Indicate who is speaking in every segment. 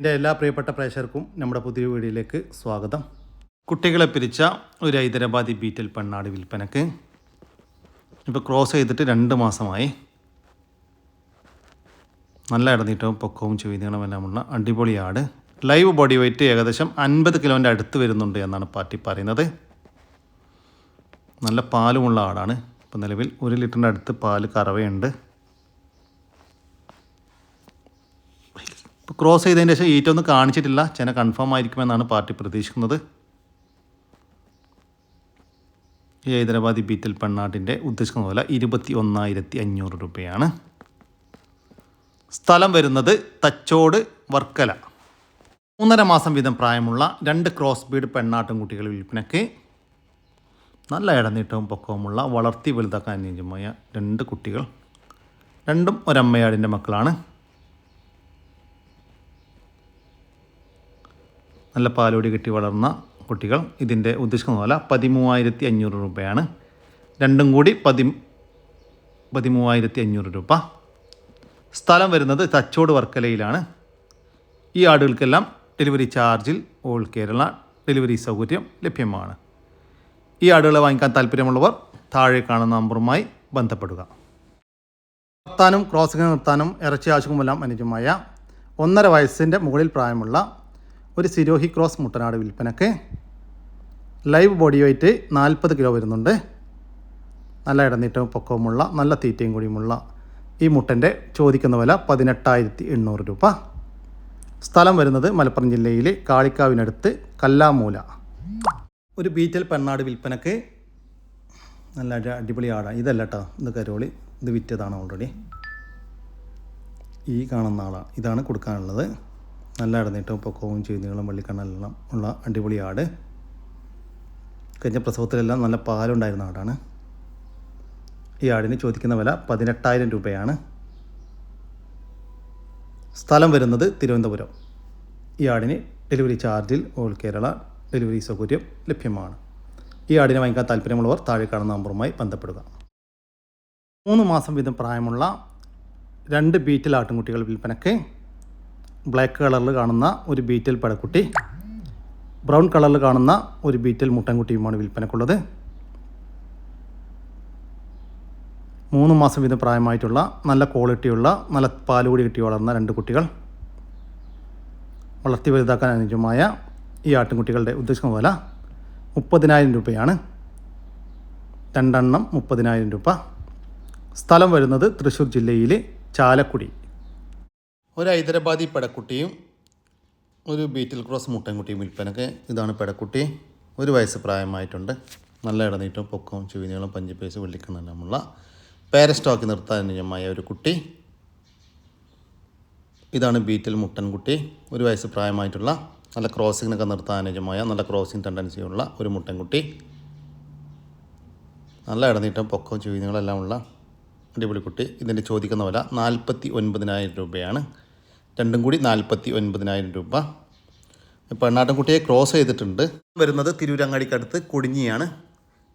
Speaker 1: എൻ്റെ എല്ലാ പ്രിയപ്പെട്ട പ്രേക്ഷകർക്കും നമ്മുടെ പുതിയ വീഡിയോയിലേക്ക് സ്വാഗതം. കുട്ടികളെ പിരിച്ച ഒരു ഹൈദരാബാദി ബീറ്റൽ പെണ്ണാട് വിൽപ്പനക്ക്. ഇപ്പോൾ ക്രോസ് ചെയ്തിട്ട് 2 മാസമായി. നല്ല ഇടനീട്ടവും പൊക്കവും ചുവീനീളമെല്ലാമുള്ള അടിപൊളി ആട്. ലൈവ് ബോഡി വെയ്റ്റ് ഏകദേശം 50 കിലോൻ്റെ അടുത്ത് വരുന്നുണ്ട് എന്നാണ് പാർട്ടി പറയുന്നത്. നല്ല പാലുമുള്ള ആടാണ്. ഇപ്പോൾ നിലവിൽ 1 ലിറ്ററിൻ്റെ അടുത്ത് പാല് കറവയുണ്ട്. ഇപ്പോൾ ക്രോസ് ചെയ്തതിന് ശേഷം ഈറ്റൊന്നും കാണിച്ചിട്ടില്ല. ചെന കൺഫേം ആയിരിക്കുമെന്നാണ് പാർട്ടി പ്രതീക്ഷിക്കുന്നത്. ഈ ഹൈദരാബാദി ബീറ്റൽ പെണ്ണാട്ടിൻ്റെ ഉദ്ദേശിക്കുന്ന പോലെ 21,500 രൂപയാണ്. സ്ഥലം വരുന്നത് തച്ചോട് വർക്കല. 3.5 മാസം വീതം പ്രായമുള്ള 2 ക്രോസ് ബീഡ് പെണ്ണാട്ടുംകുട്ടികൾ വിൽപ്പനയ്ക്ക്. നല്ല ഇടനീട്ടവും പൊക്കവുമുള്ള വളർത്തി വലുതാക്കാൻ അനുയോജ്യമായ 2 കുട്ടികൾ. രണ്ടും ഒരമ്മയാടിൻ്റെ മക്കളാണ്. നല്ല പാലോടി കെട്ടി വളർന്ന കുട്ടികൾ. ഇതിൻ്റെ ഉദ്ദേശിക്കുന്ന പോലെ 13,500 രൂപയാണ്. രണ്ടും കൂടി 13,500 രൂപ. സ്ഥലം വരുന്നത് തച്ചോട് വർക്കലയിലാണ്. ഈ ആടുകൾക്കെല്ലാം ഡെലിവറി ചാർജിൽ ഓൾ കേരള ഡെലിവറി സൗകര്യം ലഭ്യമാണ്. ഈ ആടുകളെ വാങ്ങിക്കാൻ താല്പര്യമുള്ളവർ താഴെ കാണുന്ന നമ്പറുമായി ബന്ധപ്പെടുക. നിർത്താനും ക്രോസിംഗ് നിർത്താനും ഇറച്ചി ആവശ്യവുമെല്ലാം അനുയോജ്യമായ 1.5 വയസ്സിൻ്റെ മുകളിൽ പ്രായമുള്ള ഒരു സിരോഹി ക്രോസ് മുട്ടനാട് വിൽപ്പനക്ക്. ലൈവ് ബോഡി വെയ്റ്റ് 40 കിലോ വരുന്നുണ്ട്. നല്ല ഇടനീട്ടവും പൊക്കവുമുള്ള നല്ല തീറ്റയും കൂടിയുമുള്ള ഈ മുട്ടൻ്റെ ചോദിക്കുന്ന വില 18,800 രൂപ. സ്ഥലം വരുന്നത് മലപ്പുറം ജില്ലയിലെ കാളിക്കാവിനടുത്ത് കല്ലാമൂല. ഒരു ബീറ്റൽ പെണ്ണാട് വിൽപ്പനക്ക്. നല്ല അടിപൊളി ആടാണ്. ഇതല്ല കേട്ടോ, ഇത് കരോളി. ഇത് വിറ്റതാണ് ഓൾറെഡി. ഈ കാണുന്ന ആളാണ്. ഇതാണ് കൊടുക്കാനുള്ളത്. നല്ല ഇടനീട്ടവും പൊക്കവും ചീനികളും വെള്ളിക്കണ്ണെല്ലാം ഉള്ള അടിപൊളി ആട്. കഴിഞ്ഞ പ്രസവത്തിലെല്ലാം നല്ല പാലുണ്ടായിരുന്ന ആടാണ്. ഈ ആടിന് ചോദിക്കുന്ന വില 18,000 രൂപയാണ്. സ്ഥലം വരുന്നത് തിരുവനന്തപുരം. ഈ ആടിന് ഡെലിവറി ചാർജിൽ ഓൾ കേരള ഡെലിവറി സൗകര്യം ലഭ്യമാണ്. ഈ ആടിനെ വാങ്ങിക്കാൻ താല്പര്യമുള്ളവർ താഴെ കാണുന്ന നമ്പറുമായി ബന്ധപ്പെടുക. 3 മാസം വീതം പ്രായമുള്ള 2 ബീറ്റൽ ആട്ടിൻകുട്ടികൾ വിൽപ്പനയ്ക്ക്. ബ്ലാക്ക് കളറിൽ കാണുന്ന ഒരു ബീറ്റൽ പടക്കുട്ടി, ബ്രൗൺ കളറിൽ കാണുന്ന ഒരു ബീറ്റൽ മുട്ടൻകുട്ടിയുമാണ് വിൽപ്പനക്കുള്ളത്. 3 മാസം വീതം പ്രായമായിട്ടുള്ള നല്ല ക്വാളിറ്റിയുള്ള നല്ല പാലുകൂടി കിട്ടി വളർന്ന 2 കുട്ടികൾ. വളർത്തി വലുതാക്കാൻ അനുയോജ്യമായ ഈ ആട്ടിൻകുട്ടികളുടെ ഉദ്ദേശിക്കുന്ന വില 30,000 രൂപയാണ്. 2 എണ്ണം 30,000 രൂപ. സ്ഥലം വരുന്നത് തൃശ്ശൂർ ജില്ലയിലെ ചാലക്കുടി. ഒരു ഹൈദരാബാദി പെടക്കുട്ടിയും ഒരു ബീറ്റൽ ക്രോസ് മുട്ടൻകുട്ടിയും വിൽപ്പനക്ക്. ഇതാണ് പെടക്കുട്ടി. 1 വയസ്സ് പ്രായമായിട്ടുണ്ട്. നല്ല ഇടനീട്ടവും പൊക്കവും ചുവീനീളം പഞ്ചിപ്പേസ് വെള്ളിക്കണ്ണെല്ലാമുള്ള പേരസ്റ്റോക്കി നിർത്താൻ അനുയോജ്യമായ ഒരു കുട്ടി. ഇതാണ് ബീറ്റൽ മുട്ടൻകുട്ടി. 1 വയസ്സ് പ്രായമായിട്ടുള്ള നല്ല ക്രോസിങ്ങിനൊക്കെ നിർത്താൻ അനുയോജ്യമായ നല്ല ക്രോസിങ് ടെൻഡൻസിയുള്ള ഒരു മുട്ടൻകുട്ടി. നല്ല ഇടനീട്ടം പൊക്കവും ചുവീനീളെല്ലാം ഉള്ള അടിപൊളി കുട്ടി. ഇതിൻ്റെ ചോദിക്കുന്ന വില 49,000 രൂപയാണ്. രണ്ടും കൂടി 49,000 രൂപ. പെണ്ണാട്ടിൻകുട്ടിയെ ക്രോസ് ചെയ്തിട്ടുണ്ട്. വരുന്നത് തിരൂരങ്ങാടിക്കടുത്ത് കൊടിഞ്ഞിയാണ്.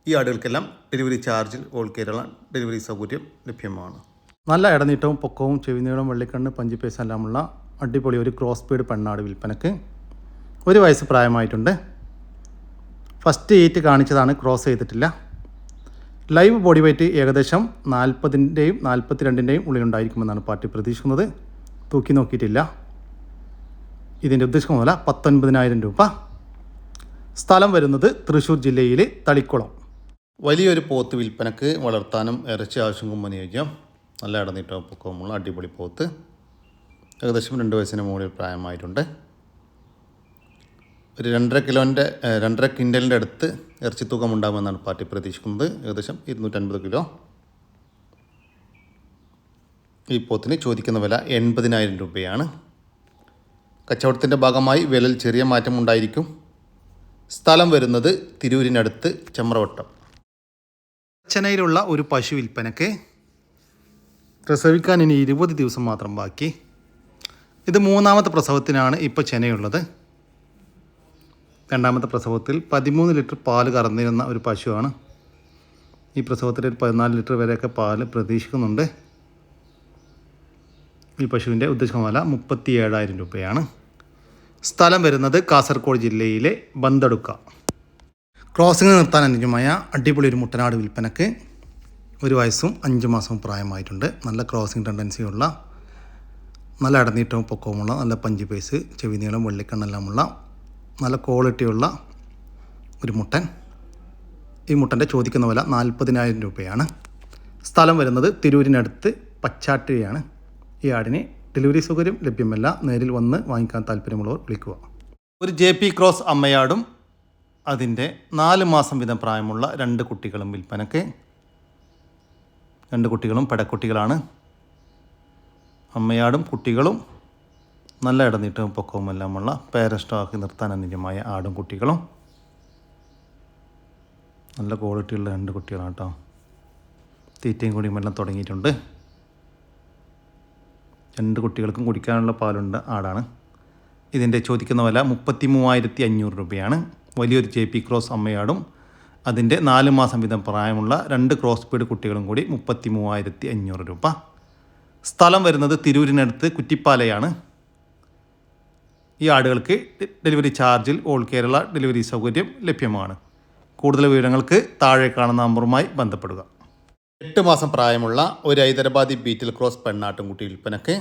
Speaker 1: ഈ ആടുകൾക്കെല്ലാം ഡെലിവറി ചാർജിൽ ഓൾ കേരള ഡെലിവറി സൗകര്യം ലഭ്യമാണ്. നല്ല ഇടനീട്ടവും പൊക്കവും ചെവിനീളവും വെള്ളിക്കണ്ണ് പഞ്ചിപ്പേസ് എല്ലാമുള്ള അടിപൊളി ഒരു ക്രോസ് ബീഡ് പെണ്ണാട് വിൽപ്പനക്ക്. 1 വയസ്സ് പ്രായമായിട്ടുണ്ട്. ഫസ്റ്റ് ഈറ്റ് കാണിച്ചതാണ്, ക്രോസ് ചെയ്തിട്ടില്ല. ലൈവ് ബോഡി വെയ്റ്റ് ഏകദേശം 40ൻ്റെയും 42ൻ്റെയും ഉള്ളിലുണ്ടായിരിക്കുമെന്നാണ് പാർട്ടി പ്രതീക്ഷിക്കുന്നത്. തൂക്കി നോക്കിയിട്ടില്ല. ഇതിൻ്റെ ഉദ്ദേശിക്കുന്ന വില 19,000 രൂപ. സ്ഥലം വരുന്നത് തൃശ്ശൂർ ജില്ലയിലെ തളിക്കുളം. വലിയൊരു പോത്ത് വിൽപ്പനക്ക്. വളർത്താനും ഇറച്ചി ആവശ്യവും അനുയോജ്യം. നല്ല ഇടനീട്ടവും പൊക്കവുമുള്ള അടിപൊളി പോത്ത്. ഏകദേശം 2 വയസ്സിന് മുകളിൽ പ്രായമായിട്ടുണ്ട്. ഒരു 2.5 ക്വിൻ്റലിൻ്റെ അടുത്ത് ഇറച്ചി തൂക്കം ഉണ്ടാകുമെന്നാണ് പാർട്ടി പ്രതീക്ഷിക്കുന്നത്. ഏകദേശം 250 കിലോ. ഈ പോത്തിന് ചോദിക്കുന്ന വില 80,000 രൂപയാണ്. കച്ചവടത്തിൻ്റെ ഭാഗമായി വിലയിൽ ചെറിയ മാറ്റം ഉണ്ടായിരിക്കും. സ്ഥലം വരുന്നത് തിരൂരിനടുത്ത് ചെമ്പ്രവട്ടം. ചെന്നൈയിലുള്ള ഒരു പശു വിൽപ്പനക്ക്. പ്രസവിക്കാൻ ഇനി 20 ദിവസം മാത്രം ബാക്കി. ഇത് 3ാമത്തെ പ്രസവത്തിനാണ് ഇപ്പോൾ ചെനയുള്ളത്. 2ാമത്തെ പ്രസവത്തിൽ 13 ലിറ്റർ പാല് കറന്നിരുന്ന ഒരു പശുവാണ്. ഈ പ്രസവത്തിൽ 14 ലിറ്റർ വരെയൊക്കെ പാല് പ്രതീക്ഷിക്കുന്നുണ്ട്. ഈ പശുവിൻ്റെ ഉദ്ദേശിക്കുന്ന വില 37,000 രൂപയാണ്. സ്ഥലം വരുന്നത് കാസർഗോഡ് ജില്ലയിലെ ബന്തടുക്ക. ക്രോസിംഗ് നിർത്താൻ അനുയോജ്യമായ അടിപൊളി ഒരു മുട്ടനാട് വിൽപ്പനക്ക്. 1 വയസ്സും 5 മാസവും പ്രായമായിട്ടുണ്ട്. നല്ല ക്രോസിംഗ് ടെൻഡൻസിയുള്ള, നല്ല അടനീട്ടവും പൊക്കവുമുള്ള, നല്ല പഞ്ച് പേസ്, ചെവി നീളം, വെള്ളിക്കണ്ണെല്ലാമുള്ള നല്ല ക്വാളിറ്റിയുള്ള ഒരു മുട്ടൻ. ഈ മുട്ടൻ്റെ ചോദിക്കുന്ന വില 40,000 രൂപയാണ്. സ്ഥലം വരുന്നത് തിരൂരിനടുത്ത് പച്ചാട്ടിയാണ്. ഈ ആടിന് ഡെലിവറി സൗകര്യം ലഭ്യമല്ല. നേരിൽ വന്ന് വാങ്ങിക്കാൻ താല്പര്യമുള്ളവർ വിളിക്കുക. ഒരു JP ക്രോസ് അമ്മയാടും അതിൻ്റെ 4 മാസം വീതം പ്രായമുള്ള 2 കുട്ടികളും വിൽപ്പനക്ക്. 2 കുട്ടികളും പെടക്കുട്ടികളാണ്. അമ്മയാടും കുട്ടികളും നല്ല ഇടനീട്ടവും പൊക്കവും എല്ലാമുള്ള പേരഷ്ടമാക്കി നിർത്താൻ അനുയോജ്യമായ ആടും കുട്ടികളും. നല്ല ക്വാളിറ്റിയുള്ള 2 കുട്ടികളാണ് കേട്ടോ. തീറ്റയും കൂടിയും എല്ലാം തുടങ്ങിയിട്ടുണ്ട്. 2 കുട്ടികൾക്കും കുടിക്കാനുള്ള പാലുണ്ട് ആടാണ്. ഇതിൻ്റെ ചോദിക്കുന്ന വില 33,500 രൂപയാണ്. വലിയൊരു JP ക്രോസ് അമ്മയാടും അതിൻ്റെ 4 മാസം വീതം പ്രായമുള്ള 2 ക്രോസ് ബീഡ് കുട്ടികളും കൂടി 33,500 രൂപ. സ്ഥലം വരുന്നത് തിരൂരിനടുത്ത് കുറ്റിപ്പാലയാണ്. ഈ ആടുകൾക്ക് ഡെലിവറി ചാർജിൽ ഓൾ കേരള ഡെലിവറി സൗകര്യം ലഭ്യമാണ്. കൂടുതൽ വിവരങ്ങൾക്ക് താഴെ കാണുന്ന നമ്പറുമായി ബന്ധപ്പെടുക. 8 മാസം പ്രായമുള്ള ഒരു ഹൈദരാബാദി ബീറ്റിൽ ക്രോസ് പെണ്ണാട്ടുംകുട്ടി വിൽപ്പനക്ക്.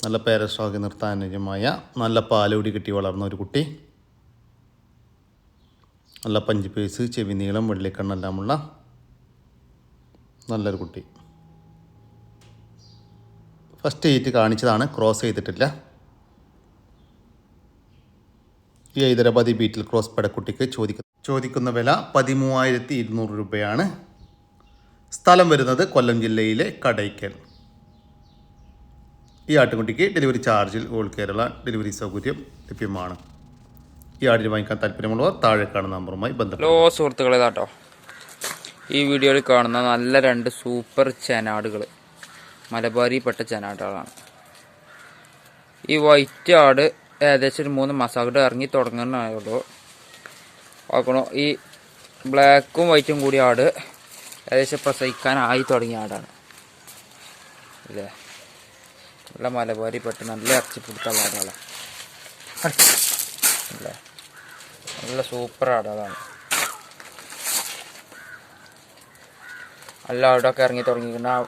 Speaker 1: നല്ല പേരസ്ട്രോക്കി നിർത്താൻ അനുയോജ്യമായ, നല്ല പാലുകൂടി കിട്ടി വളർന്ന ഒരു കുട്ടി. നല്ല പഞ്ച് പേസ്, ചെവി നീളം, വെള്ളിക്കണ്ണെല്ലാമുള്ള നല്ലൊരു കുട്ടി. ഫസ്റ്റ് ഹീറ്റ് കാണിച്ചതാണ്, ക്രോസ് ചെയ്തിട്ടില്ല. ഈ ഹൈദരാബാദി ബീറ്റിൽ ക്രോസ് പെടക്കുട്ടിക്ക് ചോദിക്കുന്ന വില 13,200 രൂപയാണ്. സ്ഥലം വരുന്നത് കൊല്ലം ജില്ലയിലെ കടയ്ക്കൽ. ഈ ആട്ടുകുട്ടിക്ക് ഡെലിവറി ചാർജിൽ ഓൾ കേരള ഡെലിവറി സൗകര്യം ലഭ്യമാണ്. ഈ ആടിന് വാങ്ങിക്കാൻ താല്പര്യമുള്ളവർ താഴെ കാണുന്ന നമ്പറുമായി ബന്ധപ്പെടും.
Speaker 2: ഹലോ സുഹൃത്തുക്കളെ, കേട്ടോ, ഈ വീഡിയോയിൽ കാണുന്ന നല്ല 2 സൂപ്പർ ചെനാടുകൾ മലബാരിപ്പെട്ട ചെനാടുകളാണ്. ഈ വൈറ്റ് ആട് ഏകദേശം ഒരു 3 മാസം അങ്ങോട്ട് ഇറങ്ങി തുടങ്ങുന്നതായുള്ളൂ. നോക്കണോ, ഈ ബ്ലാക്കും വൈറ്റും കൂടി ആട് ഏകദേശം പ്രസവിക്കാനായി തുടങ്ങിയ ആടാണ്. അല്ലേ, നല്ല മലബാരിപ്പെട്ട നല്ല ഇറച്ചിപ്പിടുത്തുള്ള ആടുകളാണ്. അല്ലേ, നല്ല സൂപ്പർ ആടുകളാണ്. നല്ല ആടൊക്കെ ഇറങ്ങി തുടങ്ങിയിരിക്കുന്ന ആ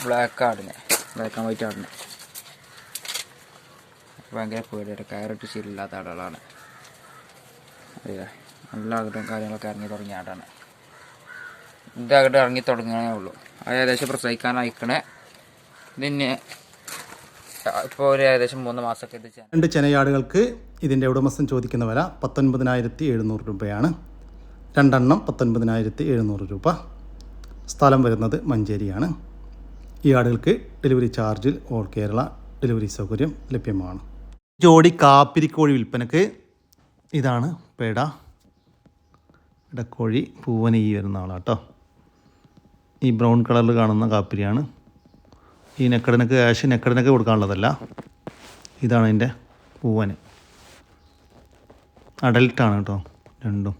Speaker 2: ബ്ലാക്ക് ആടിനെ, ബ്ലാക്ക് ആൻഡ് വൈറ്റ് ആടിനെ ഭയങ്കര പേടിയുടെ കയറിട്ട് ശരിയില്ലാത്ത ആടുകളാണ്. അതെ, നല്ല ആകട്ടും കാര്യങ്ങളൊക്കെ ഇറങ്ങി തുടങ്ങിയ ആടാണ്. ഇതങ്ങോട്ട് ഇറങ്ങി തുടങ്ങണേ ഉള്ളൂ. അത് ഏകദേശം പ്രസവിക്കാനയക്കണേ. ഇതിന് ഇപ്പോൾ ഒരു ഏകദേശം 3 മാസമൊക്കെ ഇത്
Speaker 1: 2 ചെനയാടുകൾക്ക് ഇതിൻ്റെ ഉടമസ്ഥൻ ചോദിക്കുന്ന വില 19,700 രൂപയാണ്. 2 എണ്ണം 19,700 രൂപ. സ്ഥലം വരുന്നത് മഞ്ചേരിയാണ്. ഈ ആടുകൾക്ക് ഡെലിവറി ചാർജിൽ ഓൾ കേരള ഡെലിവറി സൗകര്യം ലഭ്യമാണ്. ജോഡി കാപ്പിരിക്കോഴി വിൽപ്പനക്ക്. ഇതാണ് പേട ഇടക്കോഴി, പൂവന് ഈ വരുന്ന ആളാട്ടോ. ഈ ബ്രൗൺ കളറിൽ കാണുന്ന കാപ്പിരിയാണ്. ഈ നെക്കടനക്ക് നെക്കടനക്ക് കൊടുക്കാനുള്ളതല്ല. ഇതാണ് അതിൻ്റെ പൂവന്. അഡൽട്ടാണ് കേട്ടോ രണ്ടും.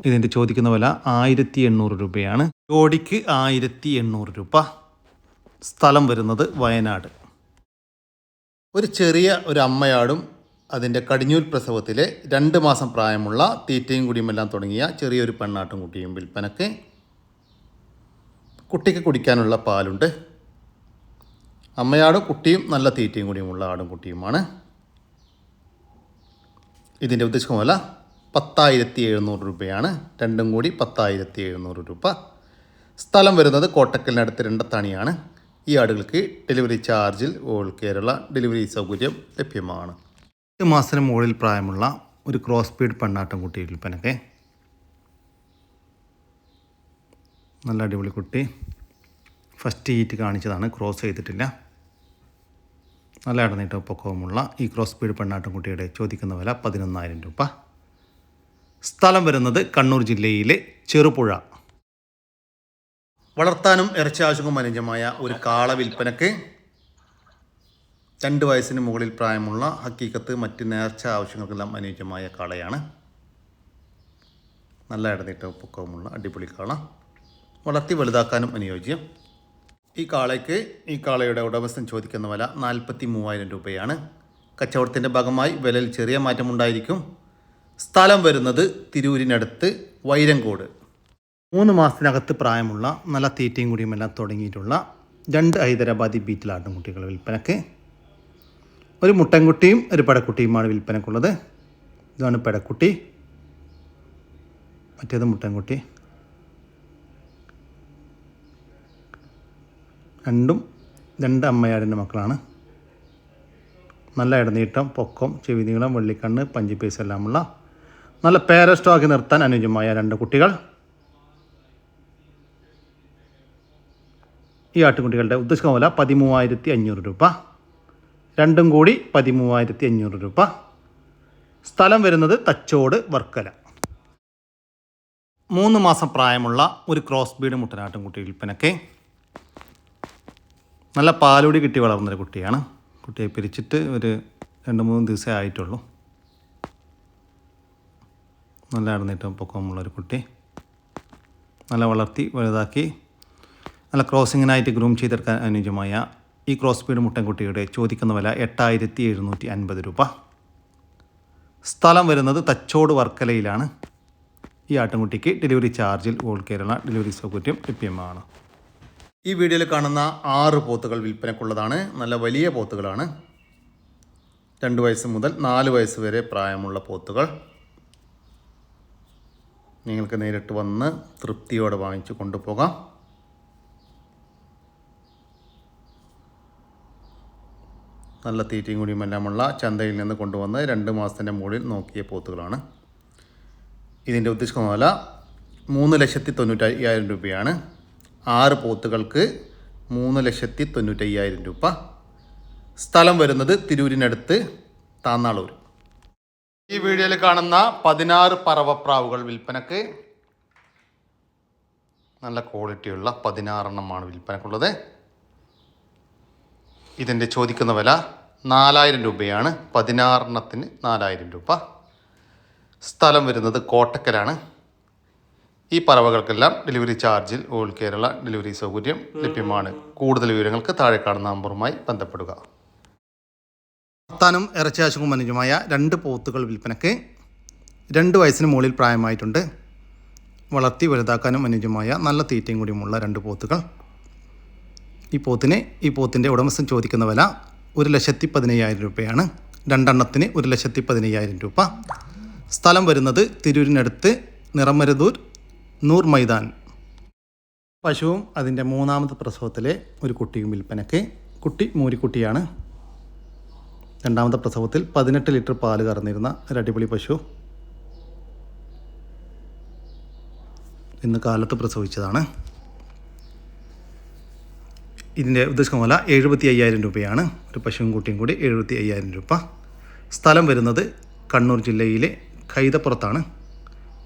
Speaker 1: ഇതിൻ്റെ ചോദിക്കുന്ന വില 1,800 രൂപയാണ്. ജോഡിക്ക് 1,800 രൂപ. സ്ഥലം വരുന്നത് വയനാട്. ഒരു ചെറിയ ഒരു അമ്മയാടും അതിൻ്റെ കടിഞ്ഞൂൽ പ്രസവത്തിലെ 2 മാസം പ്രായമുള്ള തീറ്റയും കുടിയുമെല്ലാം തുടങ്ങിയ ചെറിയൊരു പെണ്ണാട്ടും കുട്ടിയും വിൽപ്പനക്ക്. കുട്ടിക്ക് കുടിക്കാനുള്ള പാലുണ്ട്. അമ്മയാടും കുട്ടിയും നല്ല തീറ്റയും കൂടിയുമുള്ള ആടും കുട്ടിയുമാണ്. ഇതിൻ്റെ ഉദ്ദേശിക്കുന്ന വില 10,700 രൂപയാണ്. രണ്ടും കൂടി 10,700 രൂപ. സ്ഥലം വരുന്നത് കോട്ടക്കലിനടുത്ത് രണ്ടത്താണിയാണ്. ഈ ആടുകൾക്ക് ഡെലിവറി ചാർജിൽ ഓൾ കേരള ഡെലിവറി സൗകര്യം ലഭ്യമാണ്. 8 മാസത്തിന് മുകളിൽ പ്രായമുള്ള ഒരു ക്രോസ് ബീഡ് പെണ്ണാട്ടം കുട്ടി വിൽപ്പനക്ക്. നല്ല അടിപൊളി കുട്ടി. ഫസ്റ്റ് ഹീറ്റ് കാണിച്ചതാണ്, ക്രോസ് ചെയ്തിട്ടില്ല. നല്ല ഇടനീട്ടവും പൊക്കവുമുള്ള ഈ ക്രോസ് ബീഡ് പെണ്ണാട്ടം കുട്ടിയുടെ ചോദിക്കുന്ന വില 11,000 രൂപ. സ്ഥലം വരുന്നത് കണ്ണൂർ ജില്ലയിലെ ചെറുപുഴ. വളർത്താനും ഇറച്ചി ആവശ്യവും അനുയോജ്യമായ ഒരു കാള വിൽപ്പനക്ക്. 2 വയസ്സിന് മുകളിൽ പ്രായമുള്ള ഹക്കീക്കത്ത് മറ്റ് നേർച്ച ആവശ്യങ്ങൾക്കെല്ലാം അനുയോജ്യമായ കാളയാണ്. നല്ല ഇടനീട്ടവും പൊക്കവുമുള്ള അടിപൊളി കാള. വളർത്തി വലുതാക്കാനും അനുയോജ്യം. ഈ കാളയുടെ ഉടമസ്ഥൻ ചോദിക്കുന്ന വില 43,000 രൂപയാണ്. കച്ചവടത്തിൻ്റെ ഭാഗമായി വിലയിൽ ചെറിയ മാറ്റമുണ്ടായിരിക്കും. സ്ഥലം വരുന്നത് തിരൂരിനടുത്ത് വൈരങ്കോട്. 3 മാസത്തിനകത്ത് പ്രായമുള്ള നല്ല തീറ്റയും കൂടിയും എല്ലാം തുടങ്ങിയിട്ടുള്ള 2 ഹൈദരാബാദി ബീറ്റിൽ ആട്ടിൻകുട്ടികൾ വിൽപ്പനക്ക്. ഒരു മുട്ടൻകുട്ടിയും ഒരു പെടക്കുട്ടിയുമാണ് വിൽപ്പനക്കുള്ളത്. ഇതാണ് പെടക്കുട്ടി, മറ്റേത് മുട്ടൻകുട്ടി. രണ്ടും 2 അമ്മയാടിൻ്റെ മക്കളാണ്. നല്ല ഇടനീട്ടം, പൊക്കം, ചെവി നീളം, വെള്ളിക്കണ്ണ്, പഞ്ചിപ്പേസ് എല്ലാമുള്ള നല്ല പേരസ്റ്റോക്കി നിർത്താൻ അനുയോജ്യമായ 2 കുട്ടികൾ. ഈ ആട്ടുകുട്ടികളുടെ ഉദ്ദേശിക്കുന്ന വില 13,500 രൂപ. രണ്ടും കൂടി 13,500 രൂപ. സ്ഥലം വരുന്നത് തച്ചോട്, വർക്കല. 3 മാസം പ്രായമുള്ള ഒരു ക്രോസ് ബീഡ് മുട്ടനാട്ടുംകുട്ടി വിൽപ്പനയ്ക്ക്. നല്ല പാലുടി കിട്ടി വളർന്നൊരു കുട്ടിയാണ്. കുട്ടിയെ പിരിച്ചിട്ട് ഒരു 2-3 ദിവസമേ ആയിട്ടുള്ളൂ. നല്ല ഇടനീട്ടം പൊക്കമുള്ളൊരു കുട്ടി. നല്ല വളർത്തി വലുതാക്കി നല്ല ക്രോസിങ്ങിനായിട്ട് ഗ്രൂം ചെയ്തെടുക്കാൻ അനുയോജ്യമായ ഈ ക്രോസ് ബീഡ് മുട്ടൻകുട്ടിയുടെ ചോദിക്കുന്ന വില 8,750 രൂപ. സ്ഥലം വരുന്നത് തച്ചോട്, വർക്കലയിലാണ്. ഈ ആട്ടിൻകുട്ടിക്ക് ഡെലിവറി ചാർജിൽ ഓൾ കേരള ഡെലിവറി സൗകര്യം ലഭ്യമാണ്. ഈ വീഡിയോയിൽ കാണുന്ന 6 പോത്തുകൾ വിൽപ്പനക്കുള്ളതാണ്. നല്ല വലിയ പോത്തുകളാണ്. 2 വയസ്സ് മുതൽ 4 വയസ്സ് വരെ പ്രായമുള്ള പോത്തുകൾ. നിങ്ങൾക്ക് നേരിട്ട് വന്ന് തൃപ്തിയോടെ വാങ്ങിച്ചു കൊണ്ടുപോകാം. നല്ല തീറ്റയും കൂടിയും എല്ലാമുള്ള ചന്തയിൽ നിന്ന് കൊണ്ടുവന്ന് 2 മാസത്തിൻ്റെ മുകളിൽ നോക്കിയ പോത്തുകളാണ്. ഇതിൻ്റെ ഉദ്ദേശിക്കുന്ന വില 3,95,000 രൂപയാണ്. 6 പോത്തുകൾക്ക് 3,95,000 രൂപ. സ്ഥലം വരുന്നത് തിരൂരിനടുത്ത് താന്നാളൂർ. ഈ വീഡിയോയിൽ കാണുന്ന 16 പറവപ്രാവുകൾ വിൽപ്പനക്ക്. നല്ല ക്വാളിറ്റിയുള്ള 16 എണ്ണമാണ് വിൽപ്പനക്കുള്ളത്. ഇതിൻ്റെ ചോദിക്കുന്ന വില 4,000 രൂപയാണ്. 16 എണ്ണത്തിന് 4,000 രൂപ. സ്ഥലം വരുന്നത് കോട്ടക്കലാണ്. ഈ പറവകൾക്കെല്ലാം ഡെലിവറി ചാർജിൽ ഓൾ കേരള ഡെലിവറി സൗകര്യം ലഭ്യമാണ്. കൂടുതൽ വിവരങ്ങൾക്ക് താഴെ കാണുന്ന നമ്പറുമായി ബന്ധപ്പെടുക. വർത്താനം ഇറച്ചിയാശുക്കും അനുജമായ 2 പോത്തുകൾ വിൽപ്പനക്ക്. 2 വയസ്സിന് മുകളിൽ പ്രായമായിട്ടുണ്ട്. വളർത്തി വലുതാക്കാനും അനുയോജ്യമായ നല്ല തീറ്റയും കൂടിയുമുള്ള 2 പോത്തുകൾ. ഈ പോത്തിൻ്റെ ഉടമസ്ഥൻ ചോദിക്കുന്ന വില 1,15,000 രൂപയാണ്. 2 എണ്ണത്തിന് 1,15,000 രൂപ. സ്ഥലം വരുന്നത് തിരൂരിനടുത്ത് നിറമരുതൂർ, നൂർ മൈതാൻ. പശുവും അതിൻ്റെ 3ാമത്തെ പ്രസവത്തിലെ ഒരു കുട്ടിയും വിൽപ്പനയ്ക്ക്. കുട്ടി മൂരിക്കുട്ടിയാണ്. 2ാമത്തെ പ്രസവത്തിൽ 18 ലിറ്റർ പാല് കറന്നിരുന്ന ഒരു അടിപൊളി പശു. ഇന്ന് കാലത്ത് പ്രസവിച്ചതാണ്. ഇതിൻ്റെ ഉദ്ദേശിക്കുന്ന വില 75,000 രൂപയാണ്. ഒരു പശുവും കുട്ടിയും കൂടി 75,000 രൂപ. സ്ഥലം വരുന്നത് കണ്ണൂർ ജില്ലയിലെ കൈതപ്പുറത്താണ്.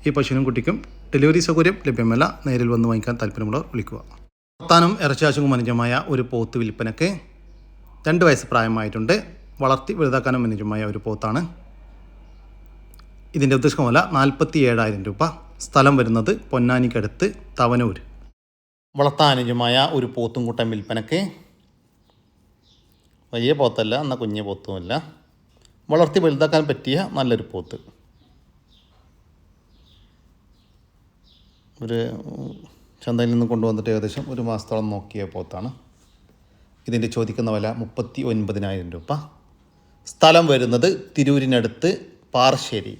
Speaker 1: ഈ പശുവിനും കുട്ടിക്കും ഡെലിവറി സൗകര്യം ലഭ്യമല്ല. നേരിൽ വന്ന് വാങ്ങിക്കാൻ താല്പര്യമുള്ളവർ വിളിക്കുക. വർത്താനം ഇറച്ചിയാശുക്കും അനുജമായ ഒരു പോത്ത് വിൽപ്പനക്ക്. 2 വയസ്സ് പ്രായമായിട്ടുണ്ട്. വളർത്തി വലുതാക്കാനും അനുജമായ ഒരു പോത്താണ്. ഇതിൻ്റെ ഉദ്ദേശിക്കുന്ന വില 47,000 രൂപ. സ്ഥലം വരുന്നത് പൊന്നാനിക്കടുത്ത് തവനൂർ. വളർത്താൻ അനുജമായ ഒരു പോത്തും കൂട്ടം വിൽപ്പനക്ക്. വലിയ പോത്തല്ല, എന്നാൽ കുഞ്ഞു പോത്തുമല്ല. വളർത്തി വലുതാക്കാൻ പറ്റിയ നല്ലൊരു പോത്ത്. ഒരു ചന്തയിൽ നിന്ന് കൊണ്ടുവന്നിട്ട് ഏകദേശം 1 മാസത്തോളം നോക്കിയ പോത്താണ്. ഇതിൻ്റെ ചോദിക്കുന്ന വില 39,000 രൂപ. സ്ഥലം വരുന്നത് തിരൂരിനടുത്ത് പാറശ്ശേരി.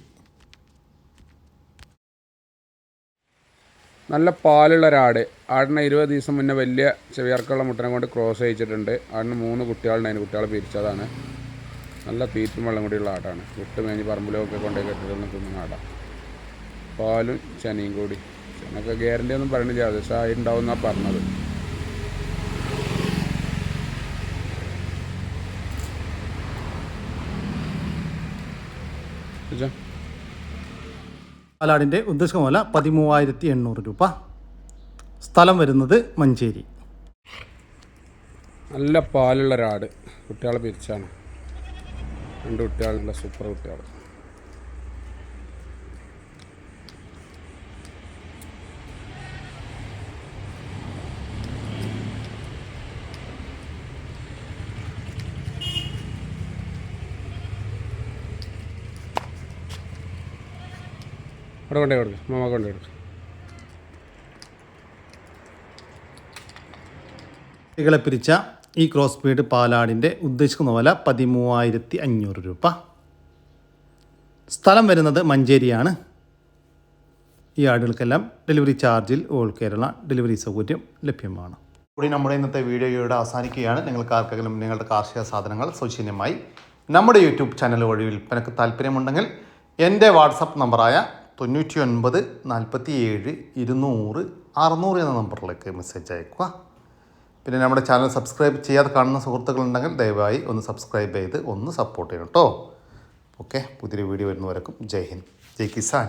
Speaker 3: നല്ല പാലുള്ള ഒരാട്. ആടിനെ 20 ദിവസം മുന്നേ വലിയ ചെവിയർക്കുള്ള മുട്ടനെ കൊണ്ട് ക്രോസ് ചെയ്യിച്ചിട്ടുണ്ട്. ആടിന് 3 കുട്ടികളുണ്ട്. അതിന് കുട്ടികളെ പിരിച്ചതാണ്. നല്ല തീറ്റും വെള്ളം കൂടിയുള്ള ആടാണ്. വിട്ട് മേഞ്ഞ് പറമ്പിലൊക്കെ കൊണ്ടുപോയി കെട്ടിട്ടൊന്നും തിന്നുന്ന ആടാണ്. പാലും ചനയും കൂടി. ചനക്ക് ഗ്യാരണ്ടി ഒന്നും പറയണില്ല, പക്ഷേ ആയിട്ടുണ്ടാവും എന്നാണ് പറഞ്ഞത്.
Speaker 1: പാലാടിൻ്റെ ഉദ്ദേശിക്കുന്ന വില 13,800 രൂപ. സ്ഥലം വരുന്നത് മഞ്ചേരി.
Speaker 3: നല്ല പാലുള്ള ഒരാട്. കുട്ടികളെ പിരിച്ചാണ്. 2 കുട്ടികളുള്ള സൂപ്പർ കുട്ടികൾ. ഇവിടെ കൊണ്ടേ കൊടുക്കും, മാമ കൊണ്ടേ കൊടുക്കും.
Speaker 1: കുട്ടികളെ പിരിച്ച ഈ ക്രോസ് ബീഡ് പാലാടിൻ്റെ ഉദ്ദേശിക്കുന്ന വില 13,500 രൂപ. സ്ഥലം വരുന്നത് മഞ്ചേരിയാണ്. ഈ ആടുകൾക്കെല്ലാം ഡെലിവറി ചാർജിൽ ഓൾ കേരള ഡെലിവറി സൗകര്യം ലഭ്യമാണ്. കൂടി നമ്മുടെ ഇന്നത്തെ വീഡിയോയുടെ അവസാനിക്കുകയാണ്. നിങ്ങൾക്ക് ആർക്കെങ്കിലും നിങ്ങളുടെ കാർഷിക സാധനങ്ങൾ സൗജന്യമായി നമ്മുടെ യൂട്യൂബ് ചാനൽ വഴി വിൽപ്പനക്ക് താല്പര്യമുണ്ടെങ്കിൽ എൻ്റെ വാട്സപ്പ് നമ്പറായ 99 47 200 600 എന്ന നമ്പറിലേക്ക് മെസ്സേജ് അയക്കുക. പിന്നെ നമ്മുടെ ചാനൽ സബ്സ്ക്രൈബ് ചെയ്യാതെ കാണുന്ന സുഹൃത്തുക്കളുണ്ടെങ്കിൽ ദയവായി ഒന്ന് സബ്സ്ക്രൈബ് ചെയ്ത് ഒന്ന് സപ്പോർട്ട് ചെയ്യണം കേട്ടോ. ഓക്കെ, പുതിയൊരു വീഡിയോ വരുന്നവരേക്കും ജയ് ഹിന്ദ്, ജയ് കിസാൻ.